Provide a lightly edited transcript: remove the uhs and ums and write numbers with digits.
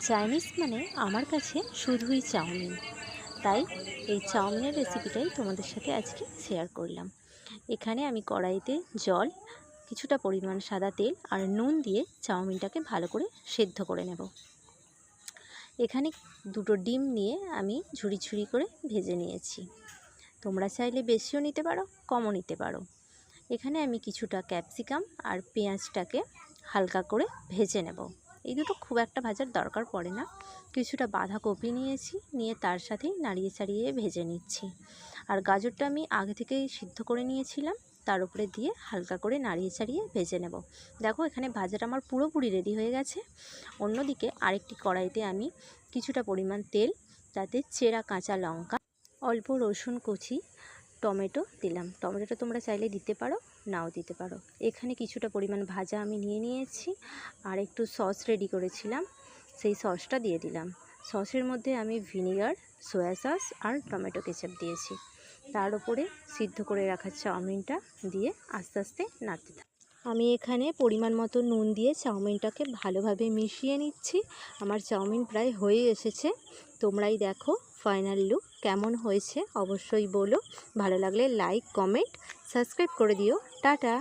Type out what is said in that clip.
Chinese মানে আমার কাছে শুধুই চাউমিন। তাই এই চাউমিনের রেসিপিটাই তোমাদের সাথে আজকে শেয়ার করলাম। এখানে আমি কড়াইতে জল, কিছুটা পরিমাণ সাদা তেল আর নুন দিয়ে চাউমিনটাকে ভালো করে সেদ্ধ করে নেব। এখানে দুটো ডিম নিয়ে আমি ঝুরি ঝুরি করে ভেজে নিয়েছি। তোমরা চাইলে বেশিও নিতে পারো, কমও নিতে পারো। এখানে আমি কিছুটা ক্যাপসিকাম আর পেঁয়াজটাকে হালকা করে ভেজে নেব। এই দুটো খুব একটা ভাজার দরকার পড়ে না। কিছুটা বাঁধাকপি নিয়েছি, নিয়ে তার সাথেই নাড়িয়ে চাড়িয়ে ভেজে নিচ্ছি। আর গাজরটা আমি আগে থেকেই সিদ্ধ করে নিয়েছিলাম, তার উপরে দিয়ে হালকা করে নাড়িয়ে চাড়িয়ে ভেজে নেব। দেখো এখানে ভাজাটা আমার পুরোপুরি রেডি হয়ে গেছে। অন্যদিকে আরেকটি কড়াইতে আমি কিছুটা পরিমাণ তেল, তাতে চেরা কাঁচা লঙ্কা, অল্প রসুন কুচি, টমেটো দিলাম। টমেটোটা তোমরা চাইলে দিতে পারো, নাও দিতে পারো। এখানে কিছুটা পরিমাণ ভাজা আমি নিয়েছি আর একটু সস রেডি করেছিলাম, সেই সসটা দিয়ে দিলাম। সসের মধ্যে আমি ভিনিগার, সয়া সস আর টমেটো কেচাপ দিয়েছি। তার উপরে সিদ্ধ করে রাখা চাউমিনটা দিয়ে আস্তে আস্তে নাড়তে থাকি। আমি এখানে পরিমাণ মতো নুন দিয়ে চাউমিনটাকে ভালোভাবে মিশিয়ে নিচ্ছি। আমার চাউমিন প্রায় হয়ে এসেছে। তোমরাই দেখো ফাইনাল লুক কেমন হয়েছে অবশ্যই বলো। ভালো লাগলে লাইক, কমেন্ট, সাবস্ক্রাইব করে দিও। টাটা।